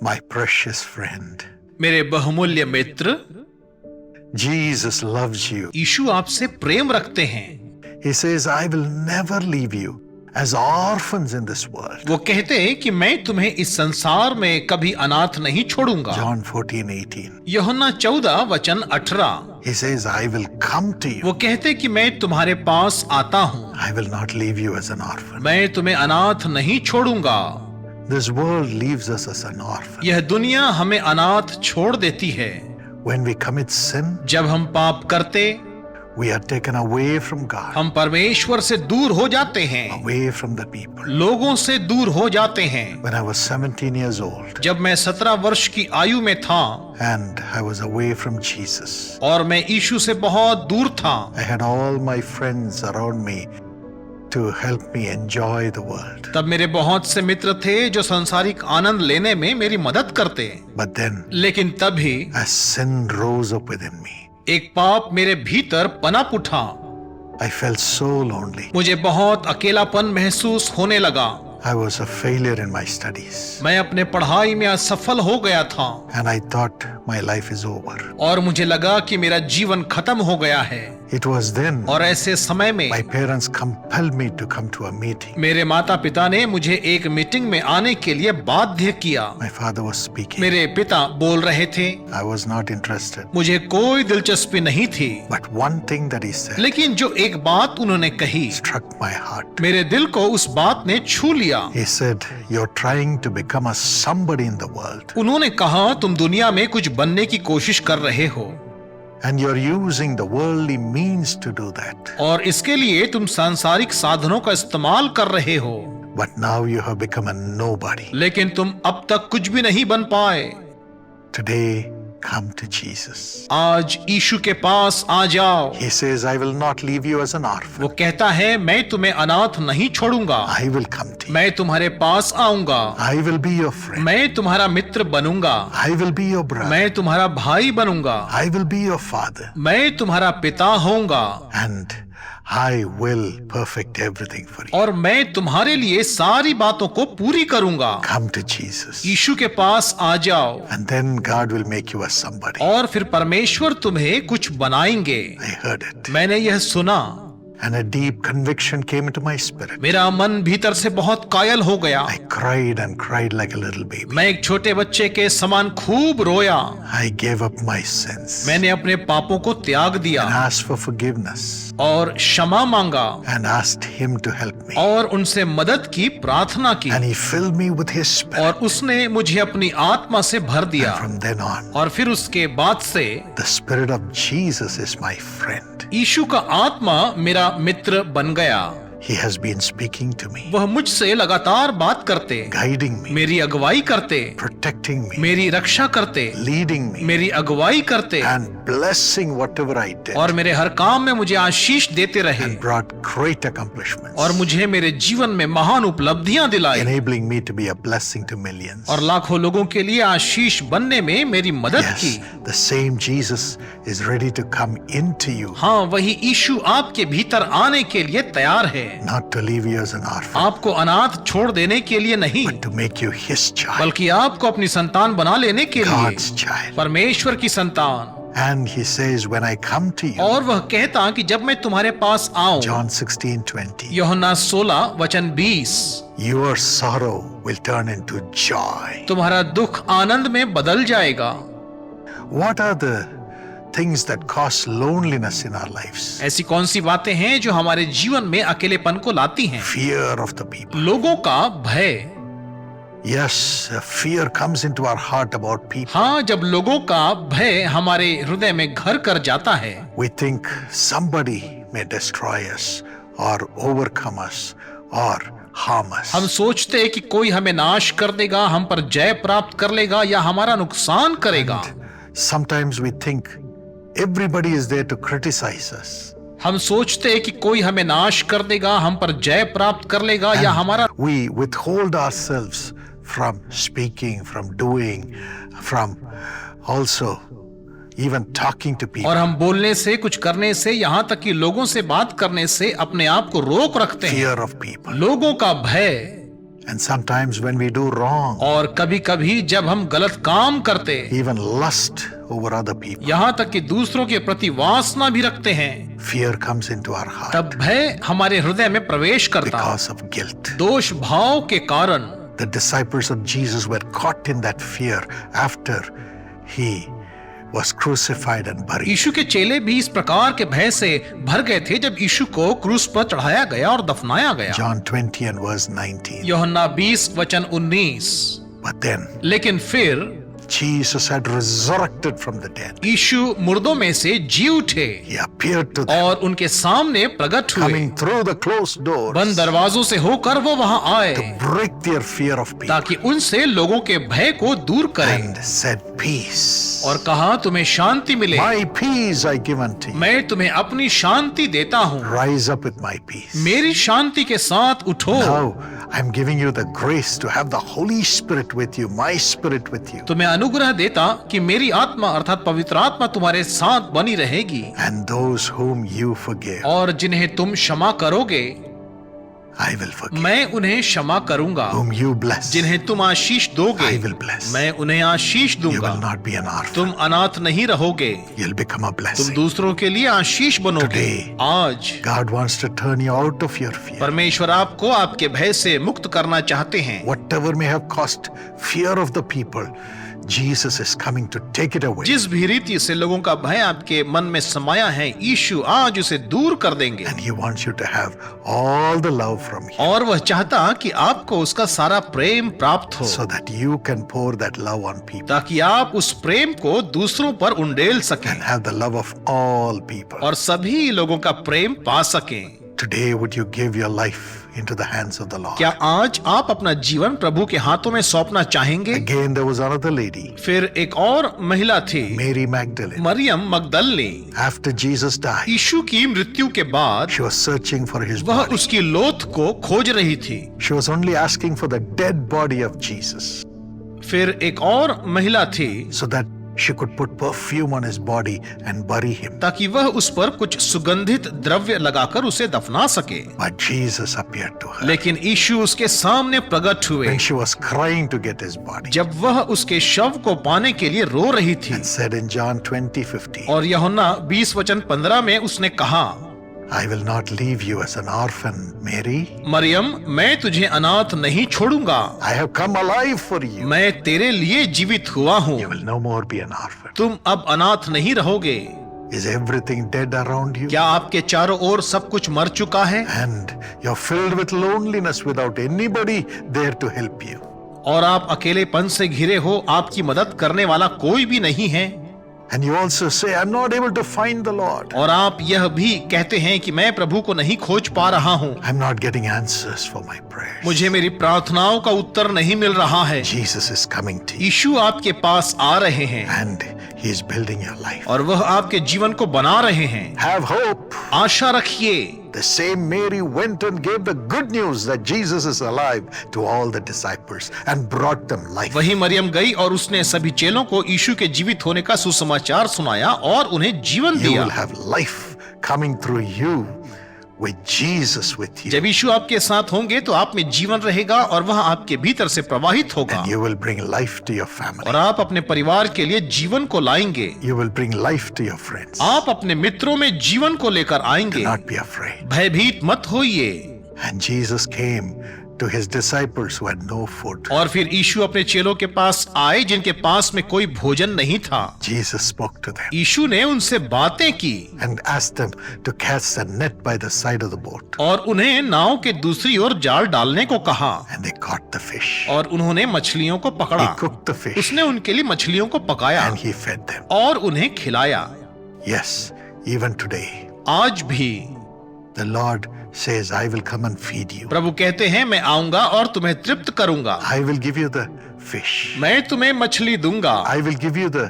My precious friend, मेरे बहुमूल्य मित्र, Jesus loves you. यीशु आपसे प्रेम रखते हैं। He says, I will never leave you as orphans in this world. वो कहते हैं कि मैं तुम्हें इस संसार में कभी अनाथ नहीं छोड़ूंगा। John 14:18. यूहन्ना 14 वचन 18। He says, I will come to वो you. कहते कि मैं तुम्हारे पास आता हूँ, I will not leave you as an orphan. मैं तुम्हें अनाथ नहीं छोड़ूंगा। This world leaves us as an orphan. यह दुनिया हमें अनाथ छोड़ देती है। When we commit sin, जब हम पाप करते, we are taken away from God, हम परमेश्वर से दूर हो जाते हैं, away from the people. लोगों से दूर हो जाते हैं। When I was 17 years old जब मैं 17 वर्ष की आयु में था and I was away from Jesus, और मैं यीशु से बहुत दूर था, I had all my friends around me to help me enjoy the world. तब मेरे बहुत से मित्र थे जो सांसारिक आनंद लेने में मेरी मदद करते। But then, लेकिन तभी as sin rose up within me, एक पाप मेरे भीतर पनप उठा। I felt so lonely. मुझे बहुत अकेलापन महसूस होने लगा। I was a failure in my studies. मैं अपने पढ़ाई में असफल हो गया था And I thought my life is over. और मुझे लगा कि मेरा जीवन खत्म हो गया है। It was then और ऐसे समय में my parents compelled me to come to a meeting. मेरे माता पिता ने मुझे एक मीटिंग में आने के लिए बाध्य किया। My father was speaking. मेरे पिता बोल रहे थे, I was not interested. मुझे कोई दिलचस्पी नहीं थी, But one thing that he said लेकिन जो एक बात उन्होंने कही struck my heart. मेरे दिल को उस बात ने छू लिया। He said, you're trying to become a somebody in the world. उन्होंने कहा, तुम दुनिया में कुछ बनने की कोशिश कर रहे हो And you're using the worldly means to do that. और इसके लिए तुम सांसारिक साधनों का इस्तेमाल कर रहे हो, But now you have become a nobody. लेकिन तुम अब तक कुछ भी नहीं बन पाए। Today, come to Jesus. आज यीशु के पास आ जाओ। He says, I will not leave you as an वो orphan. कहता है, मैं तुम्हें अनाथ नहीं छोड़ूंगा, I will come to you. मैं तुम्हारे पास आऊंगा, I will be your friend. मैं तुम्हारा मित्र बनूंगा, I will be your brother. मैं तुम्हारा भाई बनूंगा, I will be your father. मैं तुम्हारा पिता होऊंगा And I will perfect everything for you. और मैं तुम्हारे लिए सारी बातों को पूरी करूंगा। Come to Jesus. यीशु के पास आ जाओ And then God will make you a somebody. और फिर परमेश्वर तुम्हें कुछ बनाएंगे। I heard it. मैंने यह सुना, And a deep conviction came into my spirit. मेरा मन भीतर से बहुत कायल हो गया। I cried and cried like a little baby. मैं एक छोटे बच्चे के समान खूब रोया। I gave up my sins मैंने अपने पापों को त्याग दिया and asked for forgiveness और क्षमा मांगा and asked Him to help me. और उनसे मदद की प्रार्थना की And He filled me with His Spirit. और उसने मुझे अपनी आत्मा से भर दिया। And from then on, और फिर उसके बाद से the Spirit of Jesus is my friend. यीशु का आत्मा मेरा मित्र बन गया। He has been speaking to me, वह मुझसे लगातार बात करते, guiding me, मेरी अगुवाई करते, protecting me, मेरी रक्षा करते, leading me, मेरी अगुवाई करते and blessing whatever I did, और मेरे हर काम में मुझे आशीष देते रहे and brought great accomplishments, और मुझे मेरे जीवन में महान उपलब्धियां दिलाई enabling me to be a blessing to millions. और लाखों लोगों के लिए आशीष बनने में मेरी मदद की। Yes, the same Jesus is ready to come into you, हाँ, वही यीशु आपके भीतर आने के लिए तैयार है, not to leave you as an orphan, आपको अनाथ छोड़ देने के लिए नहीं, but to make you His child, बल्कि आपको अपनी संतान बना लेने के लिए, God's child. परमेश्वर की संतान। And He says, when I come to you, और वह कहता कि जब मैं तुम्हारे पास आऊं, John 16:20, यूहन्ना 16 वचन 20, your sorrow will turn into joy. तुम्हारा दुख आनंद में बदल जाएगा। What are the things that cause loneliness in our lives? ऐसी कौन सी बातें हैं जो हमारे जीवन में अकेलेपन को लाती हैं? Fear of the people. लोगों का भय। Yes, fear comes into our heart about people. हाँ, जब लोगों का भय हमारे हृदय में घर कर जाता है, We think somebody may destroy us or overcome us or harm us. हम सोचते हैं कि कोई हमें नाश कर देगा, हम पर जय प्राप्त कर लेगा या हमारा नुकसान करेगा। Sometimes we think everybody is there to criticize us. हम सोचते हैं कि कोई हमें नाश कर देगा, हम पर जय प्राप्त कर लेगा या हमारा, We withhold ourselves from speaking, from doing, from also even talking to people. और हम बोलने से, कुछ करने से, यहाँ तक कि लोगों से बात करने से अपने आप को रोक रखते हैं। Fear of people. लोगों का भय। And sometimes when we do wrong, और कभी कभी जब हम गलत काम करते, even lust over other people, यहाँ तक कि दूसरों के प्रति वासना भी रखते हैं, fear comes into our heart तब भय हमारे हृदय में प्रवेश करता है। because of guilt. दोष भाव के कारण The disciples of Jesus were caught in that fear after he was crucified and buried. यीशु के चेले भी इस प्रकार के भय से भर गए थे जब यीशु को क्रूस पर चढ़ाया गया और दफनाया गया। John 20 and verse 19. यूहन्ना 20 वचन 19। But then लेकिन फिर Jesus had resurrected from the dead. यीशु मुर्दों में से जी उठे He appeared to them, और उनके सामने प्रकट हुए। coming through the closed doors बंद दरवाजों से होकर वो वहां आए to break their fear of people ताकि उनसे लोगों के भय को दूर करें and said, Peace. और कहा तुम्हें शांति मिले, My peace I give unto you. मैं तुम्हें अपनी शांति देता हूँ, Rise up with my peace. मेरी शांति के साथ उठो। Now I'm giving you the grace to have the Holy Spirit with you, my Spirit with you. तो मैं अनुग्रह देता कि मेरी आत्मा अर्थात पवित्र आत्मा तुम्हारे साथ बनी रहेगी, And those whom you forgive, और जिन्हें तुम क्षमा करोगे I will forgive. मैं उन्हें क्षमा करूंगा, Whom you bless, जिन्हें तुम आशीष दोगे I will bless. मैं उन्हें आशीष You दूंगा। will not be an orphan. तुम अनाथ नहीं रहोगे, You'll become a तुम blessing. दूसरों के लिए आशीष बनोगे। Today, आज God wants to turn you out of your fear. परमेश्वर आपको आपके भय से मुक्त करना चाहते हैं। Whatever may have caused fear of the people, Jesus is coming to take it away. जिस भी रीति से लोगों का भय आपके मन में समाया है, यीशु आज उसे दूर कर देंगे। And He wants you to have all the love from Him और वह चाहता कि आपको उसका सारा प्रेम प्राप्त हो, so that you can pour that love on people ताकि आप उस प्रेम को दूसरों पर उंडेल सकें and have the love of all people. और सभी लोगों का प्रेम पा सकें। Today, would you give your life into the hands of the Lord? क्या आज आप अपना जीवन प्रभु के हाथों में सौंपना चाहेंगे? Again, there was another lady, फिर एक और महिला थी, Mary Magdalene. Maryam मगदलनी। After Jesus died, यीशु की मृत्यु के बाद she was searching for His वह body. उसकी लोथ को खोज रही थी। She was only asking for the dead body of Jesus फिर एक और महिला थी so that she could put perfume on His body and bury Him. ताकि वह उस पर कुछ सुगंधित द्रव्य लगाकर उसे दफना सके। But Jesus appeared to her लेकिन यीशु उसके सामने प्रकट हुए when she was crying to get His body जब वह उसके शव को पाने के लिए रो रही थी। and said in John 20:15, और यूहन्ना 20 वचन 15 में उसने कहा, I will not leave you as an orphan, Mary. Maryam मैं तुझे अनाथ नहीं छोड़ूंगा, I have come alive for you. मैं तेरे लिए जीवित हुआ हूँ, You will no more be an orphan. तुम अब अनाथ नहीं रहोगे। Is everything dead around you? क्या आपके चारों ओर सब कुछ मर चुका है And you're filled with loneliness without anybody there to help you. और आप अकेलेपन से घिरे हो, आपकी मदद करने वाला कोई भी नहीं है? And you also say, I'm not able to find the Lord. और आप यह भी कहते हैं कि मैं प्रभु को नहीं खोज पा रहा हूँ, I'm not getting answers for my prayers. मुझे मेरी प्रार्थनाओं का उत्तर नहीं मिल रहा है। Jesus is coming to you यीशु आपके पास आ रहे हैं and He is building your life. और वह आपके जीवन को बना रहे हैं। Have hope. आशा रखिए। The same Mary went and gave the good news that Jesus is alive to all the disciples and brought them life. वही मरियम गई और उसने सभी चेलों को यीशु के जीवित होने का सुसमाचार सुनाया और उन्हें जीवन You दिया। will have life coming through you with Jesus with you. जब यीशु आपके साथ होंगे तो आप में जीवन रहेगा और वह आपके भीतर से प्रवाहित होगा And you will bring life to your family. और आप अपने परिवार के लिए जीवन को लाएंगे। You will bring life to your friends. आप अपने मित्रों में जीवन को लेकर आएंगे। Do not be afraid. भयभीत मत होइए। And Jesus came to His disciples who had no food. और फिर यीशु अपने चेलों के पास आए जिनके पास में कोई भोजन नहीं था। Jesus spoke to them यीशु ने उनसे बातें की and asked them to cast a net by the side of the boat. और उन्हें नाव के दूसरी ओर जाल डालने को कहा And they caught the fish. और उन्होंने मछलियों को पकड़ा। He cooked the fish उसने उनके लिए मछलियों को पकाया and He fed them. और उन्हें खिलाया। Yes, even today, आज भी the Lord says, I will come and feed you. प्रभु कहते हैं मैं आऊंगा और तुम्हें तृप्त करूंगा, I will give you the fish. मैं तुम्हें मछली दूंगा, I will give you the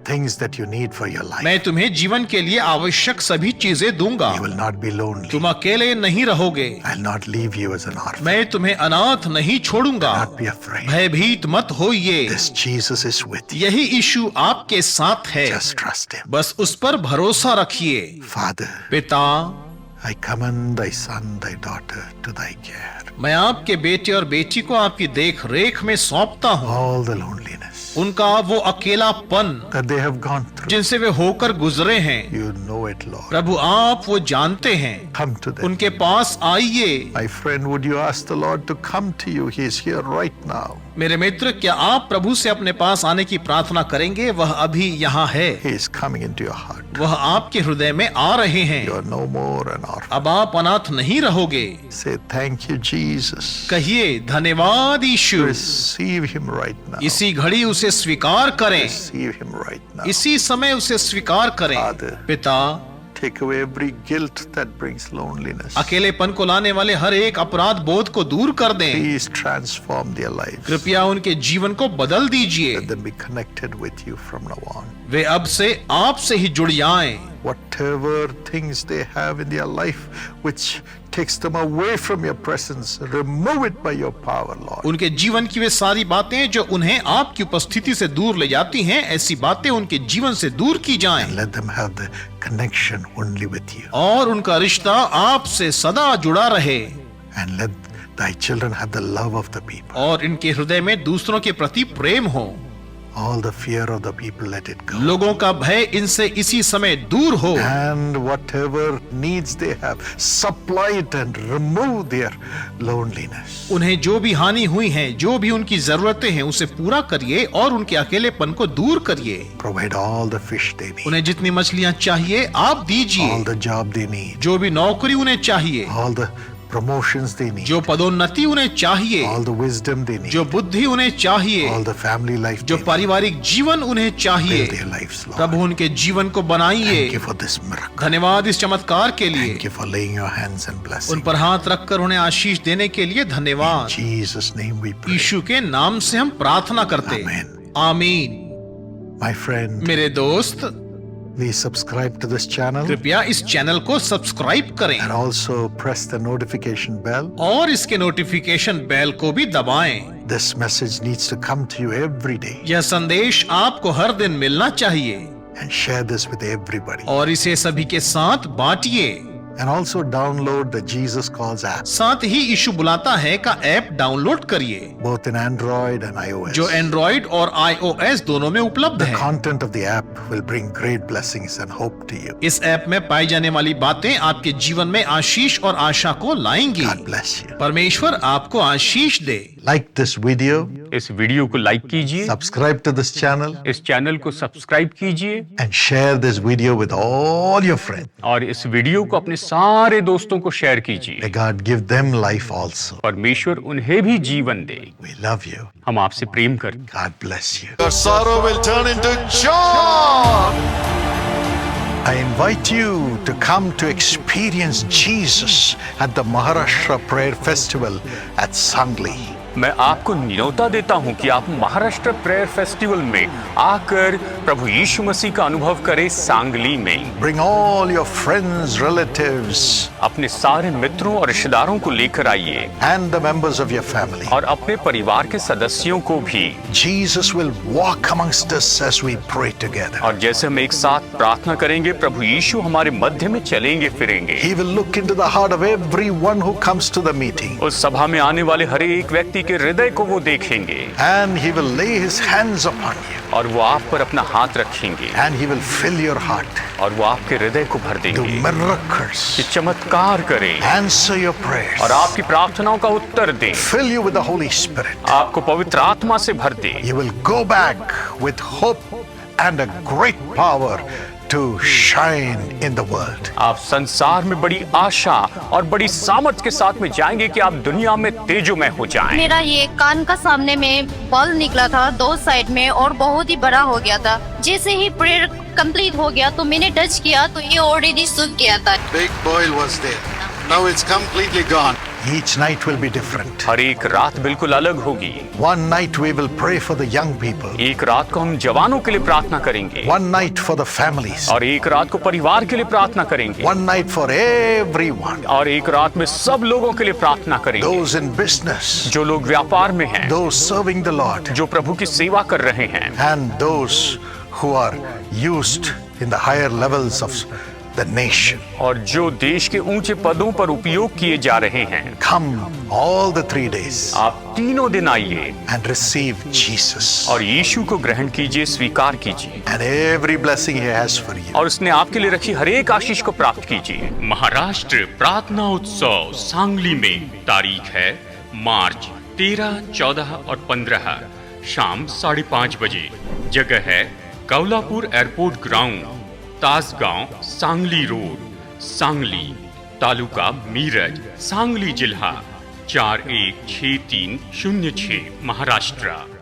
things that you need for your life. मैं तुम्हें जीवन के लिए आवश्यक सभी चीजें दूंगा। You will not be lonely. तुम अकेले नहीं रहोगे, I'll not leave you as an orphan. मैं तुम्हें अनाथ नहीं छोड़ूंगा। Not be afraid. भयभीत मत होइए, This Jesus is with you. यही यीशु आपके साथ है, Just trust Him. बस उस पर भरोसा रखिए। Father, पिता, I commend thy son, thy daughter to thy care. मैं आपके बेटे और बेटी को आपकी देख रेख में सौंपता हूँ। All the loneliness उनका वो अकेलापन that they have gone through, जिनसे वे होकर गुजरे हैं, you know it, Lord. प्रभु आप वो जानते हैं। Come to them. उनके पास आइए। My friend, would you ask the Lord to come to you? He is here right now. मेरे मित्र, क्या आप प्रभु से अपने पास आने की प्रार्थना करेंगे? वह अभी यहाँ है। He is coming into your heart. वह आपके हृदय में आ रहे हैं। You are no more an orphan. अब आप अनाथ नहीं रहोगे। Say thank you, Jesus. कहिए धन्यवाद यीशु। Receive him right now. इसी घड़ी उसे स्वीकार करें। Receive him right now. इसी समय उसे स्वीकार करें। Father. पिता, Take away every guilt that brings loneliness. अकेलेपन को लाने वाले हर एक अपराध बोध को दूर कर दें। Please transform their lives. कृपया उनके जीवन को बदल दीजिए। Let them be connected with you from now on. वे अब से आपसे ही जुड़ जाएं। Whatever things they have in their life which takes them away from your presence, remove it by your power, Lord. उनके जीवन की वे सारी बातें जो उन्हें आपकी उपस्थिति से दूर ले जाती हैं, ऐसी बातें उनके जीवन से दूर की जाएं। And let them have the connection only with you. और उनका रिश्ता आपसे सदा जुड़ा रहे। And let thy children have the love of the people. और इनके हृदय में दूसरों के प्रति प्रेम हो। All the fear of the people, let it go. लोगों का भय इनसे इसी समय दूर हो। And whatever needs they have, supply it and remove their loneliness. उन्हें जो भी हानि हुई है, जो भी उनकी जरूरतें हैं, उसे पूरा करिए और उनके अकेलेपन को दूर करिए। Provide all the fish they need, उन्हें जितनी मछलियां चाहिए आप दीजिए। all the job they need, जो भी नौकरी उन्हें चाहिए, all the promotions they need, जो पदोन्नति उन्हें चाहिए, all the wisdom they need, जो बुद्धि उन्हें चाहिए, all the family life जो they need. पारिवारिक जीवन उन्हें चाहिए, Build their lives, Lord. प्रभु उनके जीवन को बनाइए। Thank you for this miracle. धन्यवाद इस चमत्कार के लिए। Thank you for laying your hands and उन blessing. पर हाथ रखकर उन्हें आशीष देने के लिए धन्यवाद। In Jesus' name we pray. यीशु के नाम से हम प्रार्थना करते हैं। Amen. आमीन। My friend, मेरे दोस्त, please subscribe to this channel कृपया इस चैनल को सब्सक्राइब करें and also press the notification bell. और इसके नोटिफिकेशन बेल को भी दबाएं। This message needs to come to you every day, यह संदेश आपको हर दिन मिलना चाहिए and share this with everybody. और इसे सभी के साथ बांटिए। And also download the Jesus Calls app, साथ ही यीशु बुलाता है का ऐप डाउनलोड करिए, both in Android and iOS. जो एंड्रॉइड और iOS दोनों में उपलब्ध The है। content of the app will bring great blessings and hope to you. इस ऐप में पाई जाने वाली बातें आपके जीवन में आशीष और आशा को लाएंगी। God bless you. परमेश्वर आपको आशीष दे। Like this video, इस वीडियो को लाइक कीजिए, subscribe to this channel, इस चैनल को सब्सक्राइब कीजिए and share this video with all your friends. और इस वीडियो को अपने सारे दोस्तों को शेयर कीजिए। May God give them life also. परमेश्वर उन्हें भी जीवन दे। We love you. हम आपसे प्रेम करते हैं। God bless you. Your sorrow will turn into joy. I invite you to come to experience Jesus at the Maharashtra Prayer Festival at Sangli. मैं आपको न्योता देता हूं कि आप महाराष्ट्र प्रेयर फेस्टिवल में आकर प्रभु यीशु मसीह का अनुभव करें। सांगली में Bring all your friends, relatives, अपने सारे मित्रों और रिश्तेदारों को लेकर आइए and the members of your family. और अपने परिवार के सदस्यों को भी। Jesus will walk amongst us as we pray together. और जैसे हम एक साथ प्रार्थना करेंगे, प्रभु यीशु हमारे मध्य में चलेंगे फिरेंगे। He will look into the heart of everyone who comes to the meeting, उस सभा में आने वाले हर एक व्यक्ति के हृदय को वो देखेंगे and He will lay His hands upon you, और वो आप पर अपना हाथ रखेंगे and He will fill your heart, और वो आपके हृदय को भर do देंगे, miracles, कि चमत्कार करें answer your prayers, और आपकी प्रार्थनाओं का उत्तर दें, fill you with the Holy Spirit. आपको पवित्र आत्मा से भर दे। You will go back with hope and a great power to shine in the world. आप संसार में बड़ी आशा और बड़ी सामर्थ के साथ में जाएंगे कि आप दुनिया में तेजोमय हो जाएं। मेरा ये कान का सामने में बॉल निकला था 2 साइड में और बहुत ही बड़ा हो गया था। जैसे ही प्रेयर कंप्लीट हो गया तो मैंने टच किया तो ये ऑलरेडी सूख गया था। Big boil was there. Now it's completely gone. Each night will be different. हर एक रात बिल्कुल अलग होगी। One night we will pray for the young people. एक रात को हम जवानों के लिए प्रार्थना करेंगे One night for the families. और एक रात को परिवार के लिए प्रार्थना करेंगे One night for everyone. और एक रात में सब लोगों के लिए प्रार्थना करेंगे। Those in business, जो लोग व्यापार में हैं, those serving the Lord, जो प्रभु की सेवा कर रहे हैं and those who are used in the higher levels of the nation. और जो देश के ऊंचे पदों पर उपयोग किए जा रहे हैं, Come all the 3 days आप तीनों दिन आइए and receive Jesus और यीशु को ग्रहण कीजिए, स्वीकार कीजिए, and every blessing He has for you. और उसने आपके लिए रखी हर एक आशीष को प्राप्त कीजिए। महाराष्ट्र प्रार्थना उत्सव सांगली में तारीख है मार्च 13, 14 और 15, शाम 5:30 बजे। जगह है Kaulapur airport ground, Tasgaon, Sangli road, Sangli, taluka Miraj, Sangli जिल्हा 416306, महाराष्ट्र।